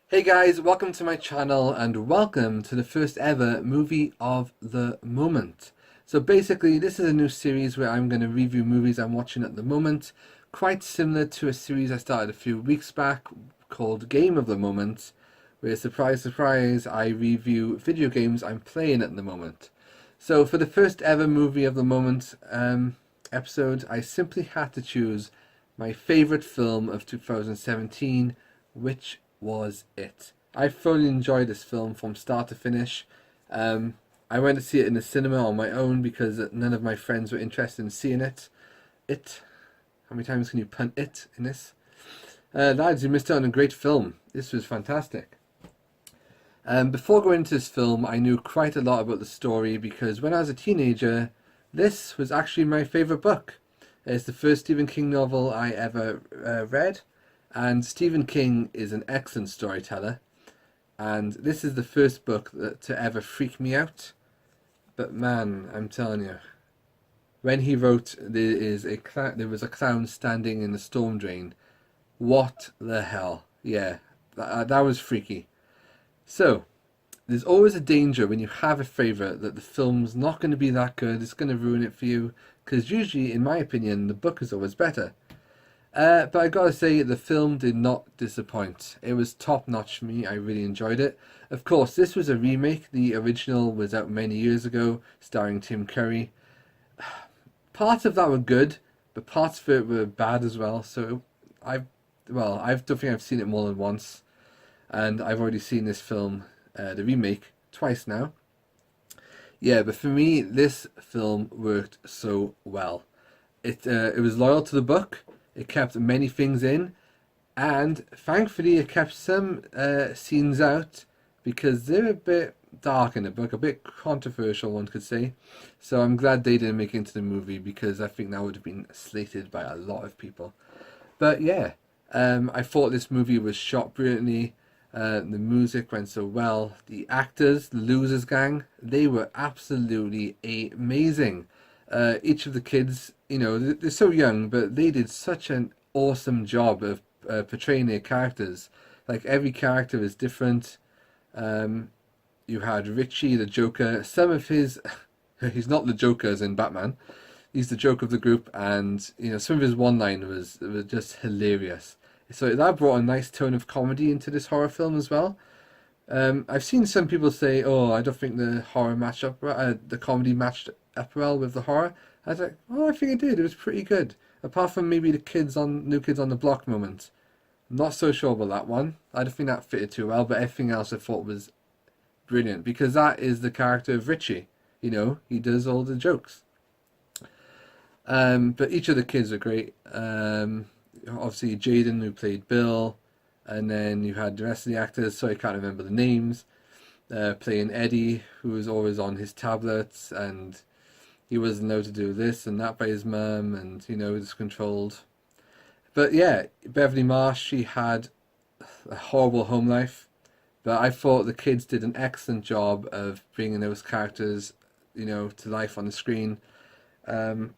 Hey guys, welcome to my channel and welcome to the first ever movie of the moment. So basically this is a new series where I'm going to review movies I'm watching at the moment, quite similar to a series I started a few weeks back called Game of the Moment, where surprise surprise I review video games I'm playing at the moment. So for the first ever movie of the moment episode, I simply had to choose my favourite film of 2017, which was it. I thoroughly enjoyed this film from start to finish. I went to see it in the cinema on my own because none of my friends were interested in seeing it. It. How many times can you punt it in this? Lads, you missed out on a great film. This was fantastic. Before going into this film, I knew quite a lot about the story because when I was a teenager, this was actually my favourite book. It's the first Stephen King novel I ever read, and Stephen King is an excellent storyteller. And this is the first book to ever freak me out. But man, I'm telling you, when he wrote there was a clown standing in the storm drain. What the hell? Yeah, that was freaky. So, there's always a danger when you have a favourite that the film's not going to be that good, it's going to ruin it for you, because usually, in my opinion, the book is always better. But I gotta say, the film did not disappoint. It was top notch for me, I really enjoyed it. Of course, this was a remake, the original was out many years ago, starring Tim Curry. Parts of that were good, but parts of it were bad as well, so I don't think I've seen it more than once, and I've already seen this film, the remake, twice now. Yeah, but for me, this film worked so well. It was loyal to the book. It kept many things in, and thankfully, it kept some scenes out because they're a bit dark in the book, a bit controversial, one could say. So I'm glad they didn't make it into the movie because I think that would have been slated by a lot of people. But yeah, I thought this movie was shot brilliantly. The music went so well. The actors, the Losers Gang, they were absolutely amazing. Each of the kids, they're so young, but they did such an awesome job of portraying their characters. Like every character is different. You had Richie, the Joker. Some of his, he's not the Joker as in Batman. He's the joke of the group, and some of his one-line was just hilarious. So that brought a nice tone of comedy into this horror film as well. I've seen some people say, "Oh, I don't think the horror matched up, the comedy matched up well with the horror." I was like, "Oh, I think it did. It was pretty good." Apart from maybe the New Kids on the Block moment. I'm not so sure about that one. I don't think that fitted too well, but everything else I thought was brilliant because that is the character of Richie. He does all the jokes. But each of the kids are great. Obviously, Jaden, who played Bill, and then you had the rest of the actors, so I can't remember the names, playing Eddie, who was always on his tablets, and he wasn't allowed to do this and that by his mum, and he was controlled. But yeah, Beverly Marsh, she had a horrible home life, but I thought the kids did an excellent job of bringing those characters, to life on the screen. Um,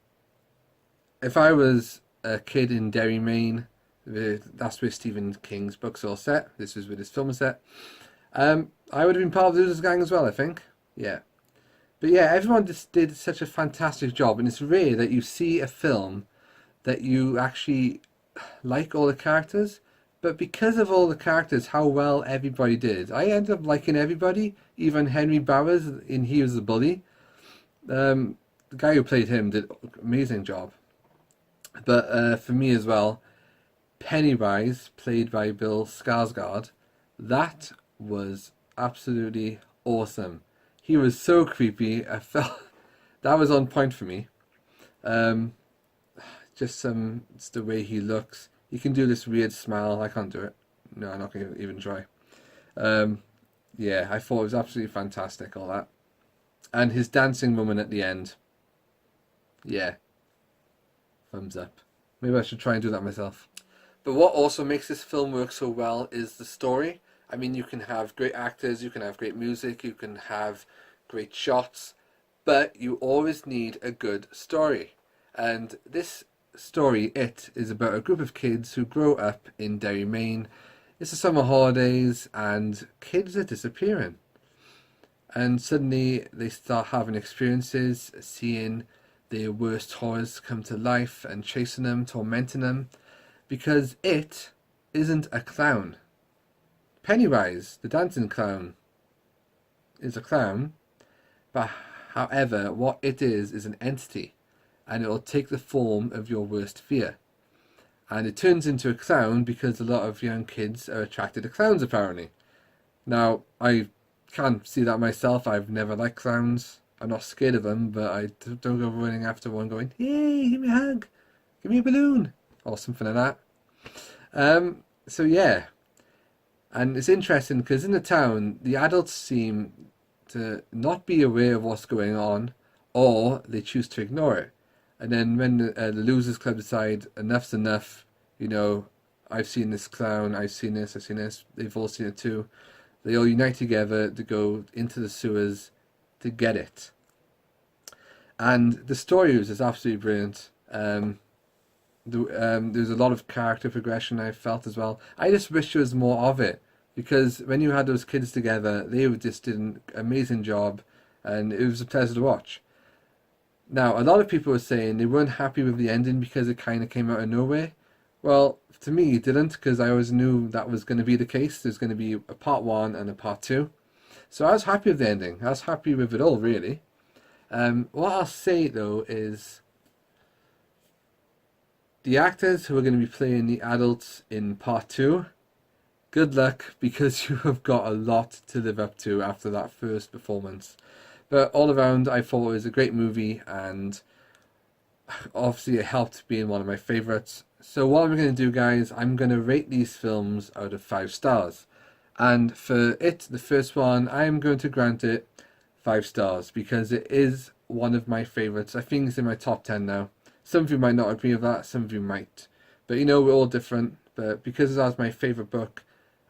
if I was a kid in Derry, Maine, that's where Stephen King's books are all set. This is where his film is set. I would have been part of the Losers Gang as well, I think. Yeah. But yeah, everyone just did such a fantastic job, and it's rare that you see a film that you actually like all the characters. But because of all the characters, how well everybody did, I ended up liking everybody. Even Henry Bowers in He Was the Bully. The guy who played him did an amazing job. But for me as well, Pennywise, played by Bill Skarsgård, that was absolutely awesome. He was so creepy. I felt that was on point for me. Um, just the way he looks. He can do this weird smile. I can't do it. No, I'm not going to even try. Um, yeah, I thought it was absolutely fantastic. All that, and his dancing moment at the end. Yeah, thumbs up. Maybe I should try and do that myself. But what also makes this film work so well is the story. I mean, you can have great actors, you can have great music, you can have great shots, but you always need a good story. And this story, It, is about a group of kids who grow up in Derry, Maine. It's the summer holidays and kids are disappearing. And suddenly they start having experiences, seeing their worst horrors come to life and chasing them, tormenting them, because it isn't a clown. Pennywise, the dancing clown, is a clown, but however, what it is an entity, and it will take the form of your worst fear. And it turns into a clown because a lot of young kids are attracted to clowns, apparently. Now, I can't see that myself. I've never liked clowns. I'm not scared of them, but I don't go running after one going, "Hey, give me a hug, give me a balloon," or something like that. So yeah, and it's interesting because in the town, the adults seem to not be aware of what's going on, or they choose to ignore it. And then when the Losers Club decide enough's enough, you know, I've seen this clown, I've seen this, I've seen this, they've all seen it too. They all unite together to go into the sewers to get it. And the story was just absolutely brilliant. There's a lot of character progression I felt as well. I just wish there was more of it because when you had those kids together, they just did an amazing job, and it was a pleasure to watch. Now, a lot of people were saying they weren't happy with the ending because it kind of came out of nowhere. Well, to me, it didn't because I always knew that was going to be the case. There's going to be a part one and a part two. So I was happy with the ending. I was happy with it all, really. What I'll say, though, is the actors who are going to be playing the adults in part two, good luck because you have got a lot to live up to after that first performance. But all around, I thought it was a great movie, and obviously it helped being one of my favourites. So what I'm going to do, guys, I'm going to rate these films out of 5 stars. And for it, the first one, I'm going to grant it 5 stars because it is one of my favourites. I think it's in my top 10 now. Some of you might not agree with that, some of you might. But you know, we're all different. But because that was my favourite book,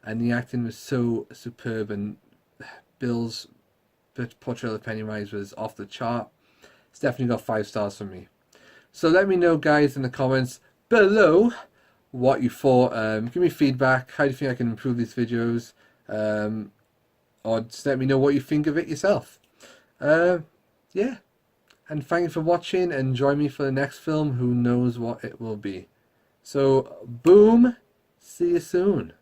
and the acting was so superb, and Bill's portrayal of Pennywise was off the chart, it's definitely got 5 stars from me. So let me know, guys, in the comments below what you thought. Give me feedback. How do you think I can improve these videos? Or just let me know what you think of it yourself. Yeah. And thank you for watching, and join me for the next film. Who knows what it will be. So, boom. See you soon.